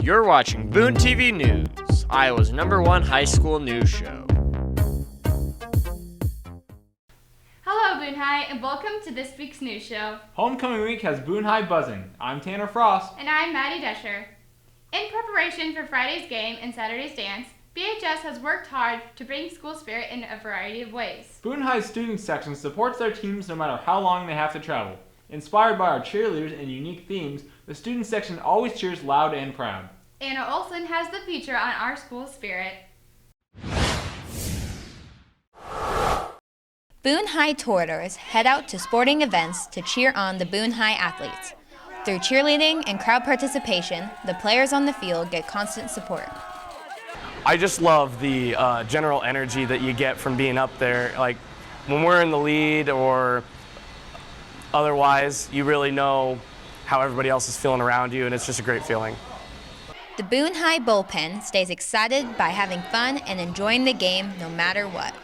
You're watching Boone TV News, Iowa's #1 high school news show. Hello, Boone High, and welcome to this week's news show. Homecoming week has Boone High buzzing. I'm Tanner Frost. And I'm Maddie Desher. In preparation for Friday's game and Saturday's dance, BHS has worked hard to bring school spirit in a variety of ways. Boone High's student section supports their teams no matter how long they have to travel. Inspired by our cheerleaders and unique themes, the student section always cheers loud and proud. Anna Olson has the feature on our school spirit. Boone High Toreadors head out to sporting events to cheer on the Boone High athletes. Through cheerleading and crowd participation, the players on the field get constant support. I just love the general energy that you get from being up there. Like when we're in the lead or otherwise, you really know how everybody else is feeling around you, and it's just a great feeling. The Boone High bullpen stays excited by having fun and enjoying the game no matter what.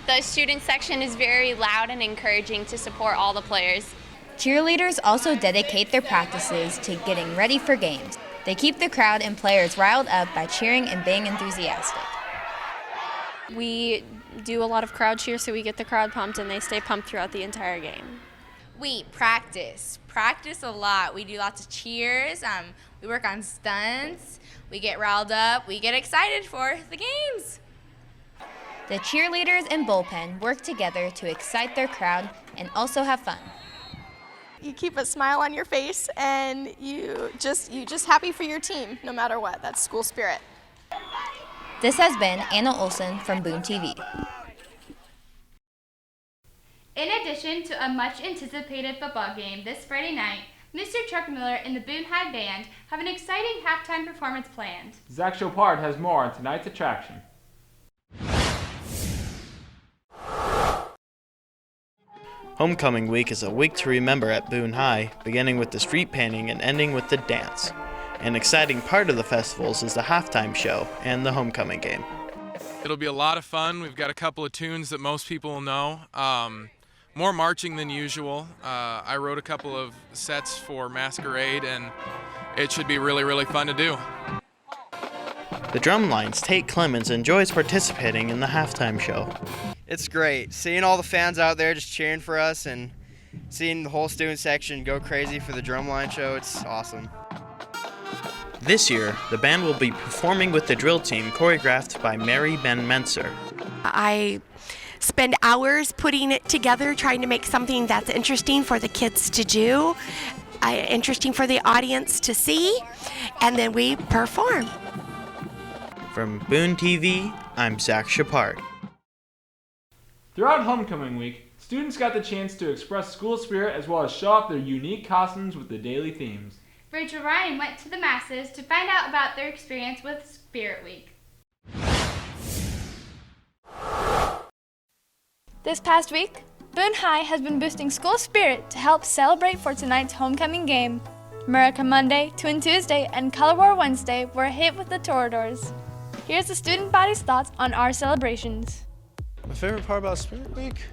The student section is very loud and encouraging to support all the players. Cheerleaders also dedicate their practices to getting ready for games. They keep the crowd and players riled up by cheering and being enthusiastic. We do a lot of crowd cheer, so we get the crowd pumped and they stay pumped throughout the entire game. We practice a lot. We do lots of cheers. We work on stunts. We get riled up. We get excited for the games. The cheerleaders and bullpen work together to excite their crowd and also have fun. You keep a smile on your face and you just happy for your team no matter what. That's school spirit. This has been Anna Olson from Boone TV. In addition to a much-anticipated football game this Friday night, Mr. Chuck Miller and the Boone High Band have an exciting halftime performance planned. Zach Chopard has more on tonight's attraction. Homecoming week is a week to remember at Boone High, beginning with the street painting and ending with the dance. An exciting part of the festivals is the halftime show and the homecoming game. It'll be a lot of fun. We've got a couple of tunes that most people will know. More marching than usual. I wrote a couple of sets for Masquerade, and it should be really, really fun to do. The Drumline's Tate Clemens enjoys participating in the halftime show. It's great. Seeing all the fans out there just cheering for us and seeing the whole student section go crazy for the Drumline show, it's awesome. This year, the band will be performing with the drill team choreographed by Mary Ben Menser. I spend hours putting it together, trying to make something that's interesting for the kids to do, interesting for the audience to see, and then we perform. From Boone TV, I'm Zach Chopard. Throughout homecoming week, students got the chance to express school spirit as well as show off their unique costumes with the daily themes. Rachel Ryan went to the masses to find out about their experience with Spirit Week. This past week, Boone High has been boosting school spirit to help celebrate for tonight's homecoming game. America Monday, Twin Tuesday, and Color War Wednesday were a hit with the Toreadors. Here's the student body's thoughts on our celebrations. My favorite part about Spirit Week?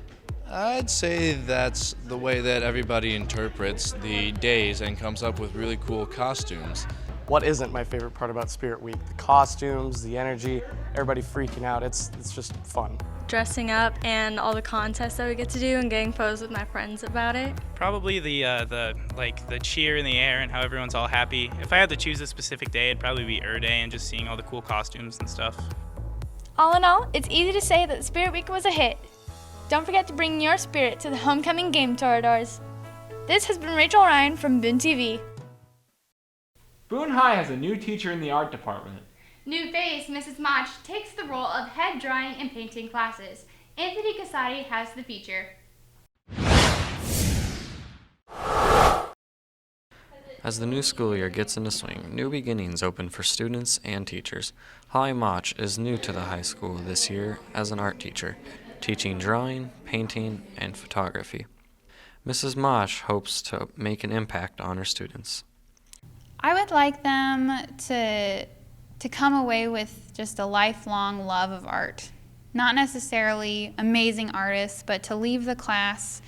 I'd say that's the way that everybody interprets the days and comes up with really cool costumes. What isn't my favorite part about Spirit Week? The costumes, the energy, everybody freaking out. It's just fun. Dressing up and all the contests that we get to do and getting photos with my friends about it. Probably the cheer in the air and how everyone's all happy. If I had to choose a specific day, it'd probably be Day and just seeing all the cool costumes and stuff. All in all, it's easy to say that Spirit Week was a hit. Don't forget to bring your spirit to the homecoming game, Toreadors. This has been Rachel Ryan from Boone TV. Boone High has a new teacher in the art department. New face, Mrs. Mach, takes the role of head drawing and painting classes. Anthony Casati has the feature. As the new school year gets into swing, new beginnings open for students and teachers. Holly Mach is new to the high school this year as an art teacher, teaching drawing, painting, and photography. Mrs. Mach hopes to make an impact on her students. I would like them to come away with just a lifelong love of art. Not necessarily amazing artists, but to leave the class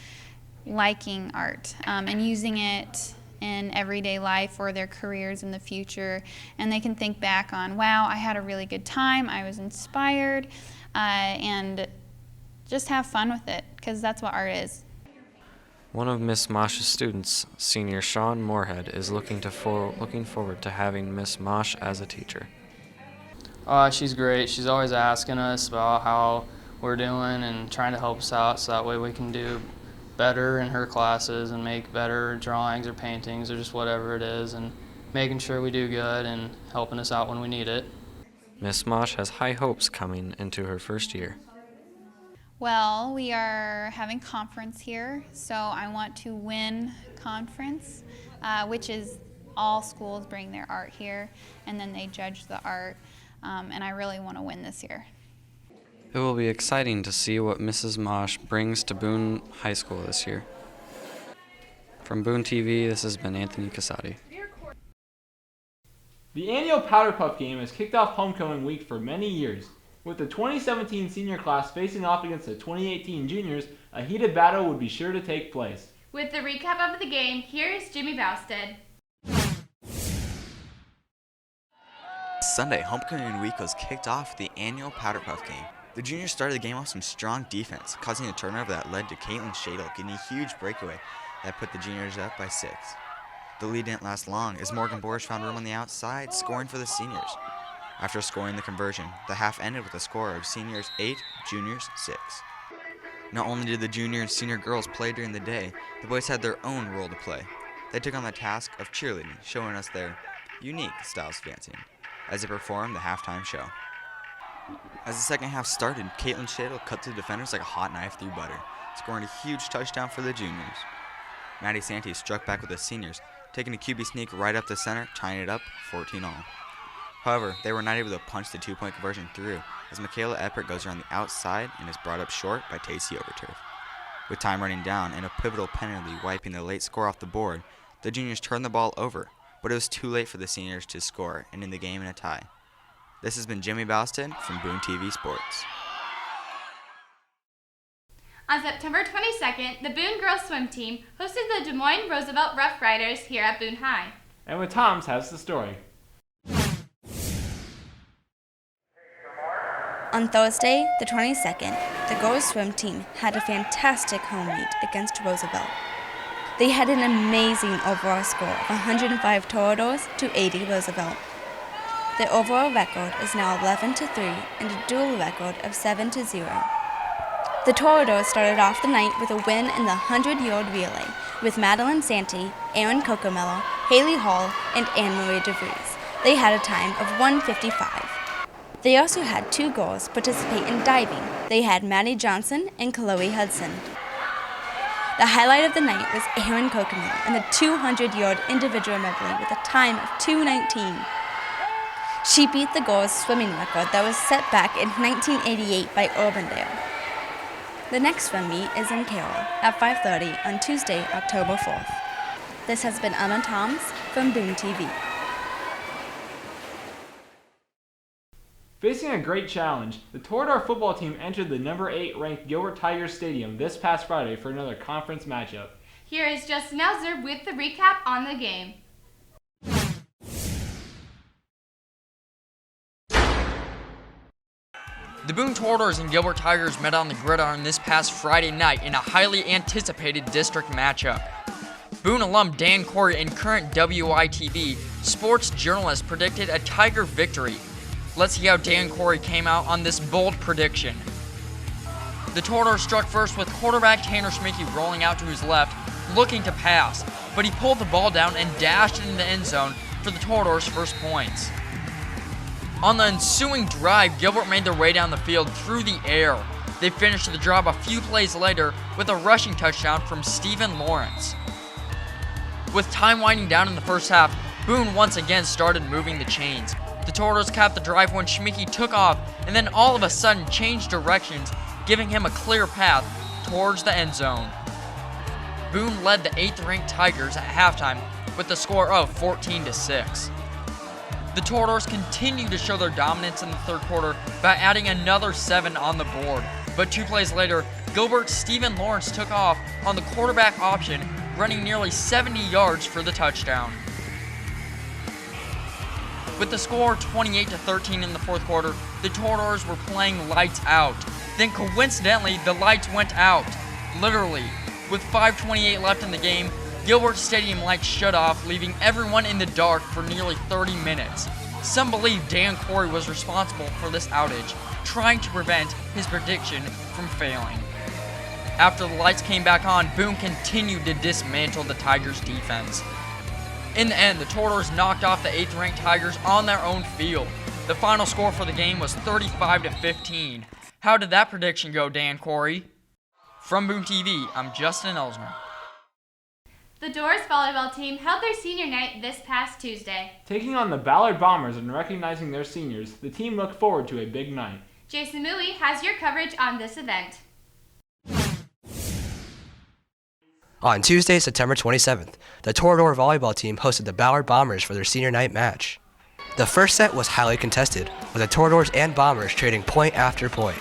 liking art and using it in everyday life or their careers in the future, and they can think back on, wow, I had a really good time, I was inspired, and just have fun with it, because that's what art is. One of Miss Mosh's students, senior Sean Moorhead, is looking forward to having Miss Mosh as a teacher. She's great. She's always asking us about how we're doing and trying to help us out so that way we can do better in her classes and make better drawings or paintings or just whatever it is, and making sure we do good and helping us out when we need it. Miss Mosh has high hopes coming into her first year. Well, we are having conference here, so I want to win conference, which is all schools bring their art here, and then they judge the art, and I really want to win this year. It will be exciting to see what Mrs. Mosh brings to Boone High School this year. From Boone TV, this has been Anthony Casati. The annual Powder Puff game has kicked off homecoming week for many years. With the 2017 senior class facing off against the 2018 juniors, a heated battle would be sure to take place. With the recap of the game, here is Jimmy Bousted. Sunday, homecoming week was kicked off with the annual Powder Puff game. The juniors started the game off some strong defense, causing a turnover that led to Caitlin Shadle getting a huge breakaway that put the juniors up by 6. The lead didn't last long as Morgan Borish found room on the outside, scoring for the seniors. After scoring the conversion, the half ended with a score of seniors 8, juniors 6. Not only did the junior and senior girls play during the day, the boys had their own role to play. They took on the task of cheerleading, showing us their unique styles of dancing as they performed the halftime show. As the second half started, Caitlin Shadle cut through defenders like a hot knife through butter, scoring a huge touchdown for the juniors. Maddie Santee struck back with the seniors, taking a QB sneak right up the center, tying it up 14-all. However, they were not able to punch the 2-point conversion through, as Michaela Eppert goes around the outside and is brought up short by Tacey Overturf. With time running down and a pivotal penalty wiping the late score off the board, the juniors turned the ball over, but it was too late for the seniors to score and end the game in a tie. This has been Jimmy Bousted from Boone TV Sports. On September 22nd, the Boone girls swim team hosted the Des Moines Roosevelt Rough Riders here at Boone High. And with Tom's has the story. On Thursday, the 22nd, the girls swim team had a fantastic home meet against Roosevelt. They had an amazing overall score of 105 Toreadors to 80 Roosevelt. The overall record is now 11-3 and a dual record of 7-0. The Toreadors started off the night with a win in the 100-yard relay with Madeline Santee, Erin Cocomello, Haley Hall, and Anne-Marie DeVries. They had a time of 1:55. They also had 2 girls participate in diving. They had Maddie Johnson and Chloe Hudson. The highlight of the night was Erin Cocomello in the 200-yard individual medley with a time of 2:19. She beat the girls' swimming record that was set back in 1988 by Urbandale. The next swim meet is in Carroll at 5:30 on Tuesday, October 4th. This has been Anna Toms from Boone TV. Facing a great challenge, the Torador football team entered the number 8 ranked Gilbert Tigers Stadium this past Friday for another conference matchup. Here is Justin Elzer with the recap on the game. The Boone Toradors and Gilbert Tigers met on the gridiron this past Friday night in a highly anticipated district matchup. Boone alum Dan Corey and current WITV sports journalist predicted a Tiger victory. Let's see how Dan Corey came out on this bold prediction. The Toradors struck first with quarterback Tanner Schmickey rolling out to his left, looking to pass, but he pulled the ball down and dashed into the end zone for the Toradors' first points. On the ensuing drive, Gilbert made their way down the field through the air. They finished the job a few plays later with a rushing touchdown from Stephen Lawrence. With time winding down in the first half, Boone once again started moving the chains. The Toradors capped the drive when Schmickey took off and then all of a sudden changed directions, giving him a clear path towards the end zone. Boone led the 8th-ranked Tigers at halftime with a score of 14-6. The Toradors continued to show their dominance in the third quarter by adding another 7 on the board, but 2 plays later, Gilbert's Stephen Lawrence took off on the quarterback option, running nearly 70 yards for the touchdown. With the score 28-13 in the fourth quarter, the Toradors were playing lights out. Then coincidentally, the lights went out. Literally. With 5:28 left in the game, Gilbert Stadium lights shut off, leaving everyone in the dark for nearly 30 minutes. Some believe Dan Corey was responsible for this outage, trying to prevent his prediction from failing. After the lights came back on, Boone continued to dismantle the Tigers' defense. In the end, the Toradors knocked off the 8th-ranked Tigers on their own field. The final score for the game was 35-15. How did that prediction go, Dan Corey? From Boone TV, I'm Justin Elsner. The Doors volleyball team held their senior night this past Tuesday. Taking on the Ballard Bombers and recognizing their seniors, the team looked forward to a big night. Jason Mui has your coverage on this event. On Tuesday, September 27th, the Torador volleyball team hosted the Ballard Bombers for their senior night match. The first set was highly contested, with the Toradors and Bombers trading point after point.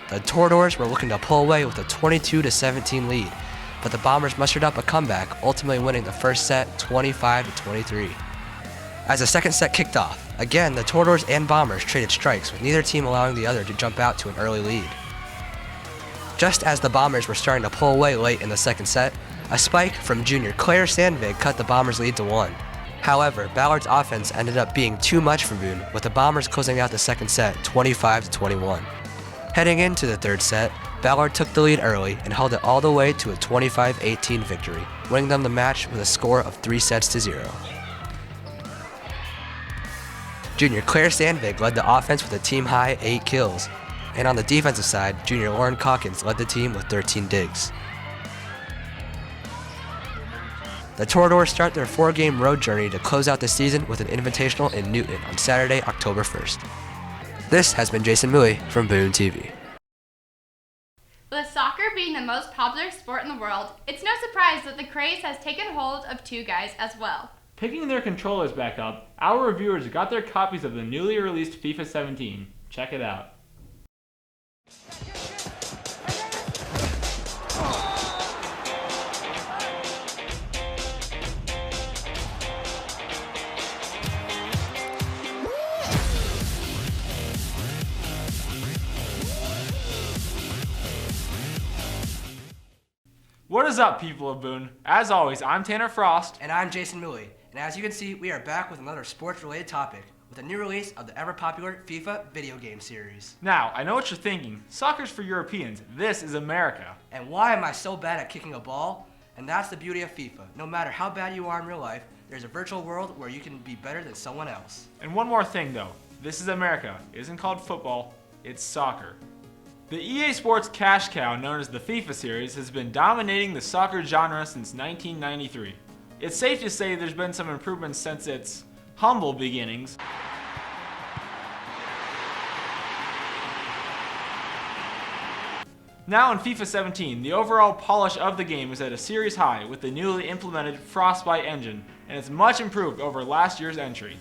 The Toradors were looking to pull away with a 22-17 lead, but the Bombers mustered up a comeback, ultimately winning the first set 25-23. As the second set kicked off, again the Toradors and Bombers traded strikes, with neither team allowing the other to jump out to an early lead. Just as the Bombers were starting to pull away late in the second set, a spike from junior Claire Sandvig cut the Bombers' lead to 1. However, Ballard's offense ended up being too much for Boone, with the Bombers closing out the second set 25-21. Heading into the third set, Ballard took the lead early and held it all the way to a 25-18 victory, winning them the match with a score of 3-0. Junior Claire Sandvig led the offense with a team-high 8 kills, and on the defensive side, junior Lauren Calkins led the team with 13 digs. The Toradors start their 4-game road journey to close out the season with an invitational in Newton on Saturday, October 1st. This has been Jason Mui from Boone TV. With soccer being the most popular sport in the world, it's no surprise that the craze has taken hold of two guys as well. Picking their controllers back up, our reviewers got their copies of the newly released FIFA 17. Check it out. What is up, people of Boone? As always, I'm Tanner Frost. And I'm Jason Mui. And as you can see, we are back with another sports-related topic, with a new release of the ever-popular FIFA video game series. Now, I know what you're thinking. Soccer's for Europeans. This is America. And why am I so bad at kicking a ball? And that's the beauty of FIFA. No matter how bad you are in real life, there's a virtual world where you can be better than someone else. And one more thing, though. This is America. It isn't called football. It's soccer. The EA Sports cash cow known as the FIFA series has been dominating the soccer genre since 1993. It's safe to say there's been some improvements since its humble beginnings. Now in FIFA 17, the overall polish of the game is at a series high with the newly implemented Frostbite engine, and it's much improved over last year's entry.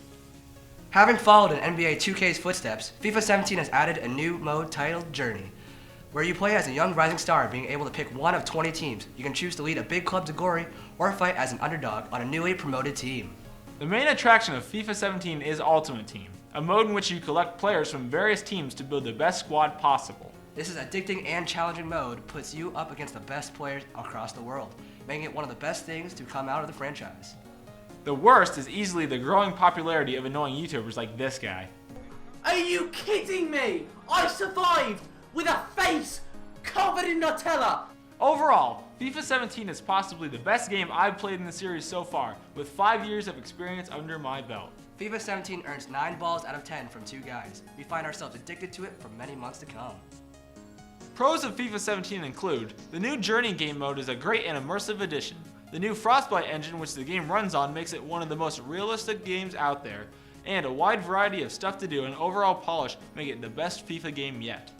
Having followed in NBA 2K's footsteps, FIFA 17 has added a new mode titled Journey, where you play as a young rising star, being able to pick one of 20 teams. You can choose to lead a big club to glory or fight as an underdog on a newly promoted team. The main attraction of FIFA 17 is Ultimate Team, a mode in which you collect players from various teams to build the best squad possible. This is addicting and challenging mode puts you up against the best players across the world, making it one of the best things to come out of the franchise. The worst is easily the growing popularity of annoying YouTubers like this guy. Are you kidding me? I survived with a face covered in Nutella! Overall, FIFA 17 is possibly the best game I've played in the series so far, with 5 years of experience under my belt. FIFA 17 earns 9 balls out of 10 from 2 guys. We find ourselves addicted to it for many months to come. Pros of FIFA 17 include, the new Journey game mode is a great and immersive addition. The new Frostbite engine which the game runs on makes it one of the most realistic games out there, and a wide variety of stuff to do and overall polish make it the best FIFA game yet.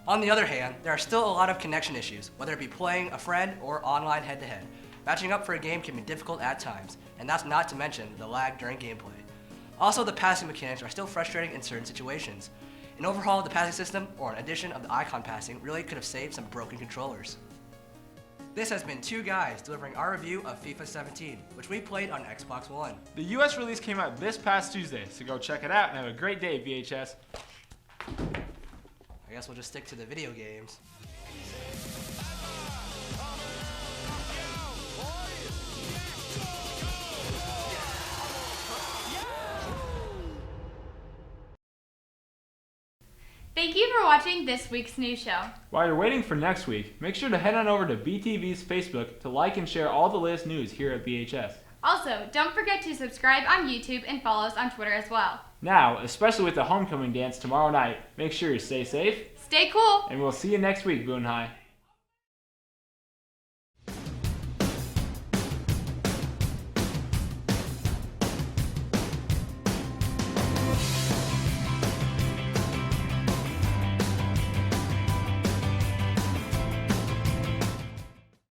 On the other hand, there are still a lot of connection issues, whether it be playing a friend or online head-to-head. Matching up for a game can be difficult at times, and that's not to mention the lag during gameplay. Also, the passing mechanics are still frustrating in certain situations. An overhaul of the passing system or an addition of the icon passing really could have saved some broken controllers. This has been two guys delivering our review of FIFA 17, which we played on Xbox One. The US release came out this past Tuesday, so go check it out and have a great day, VHS. I guess we'll just stick to the video games. Thank you for watching this week's news show. While you're waiting for next week, make sure to head on over to BTV's Facebook to like and share all the latest news here at VHS. Also, don't forget to subscribe on YouTube and follow us on Twitter as well. Now, especially with the homecoming dance tomorrow night, make sure you stay safe, stay cool, and we'll see you next week, Boone High.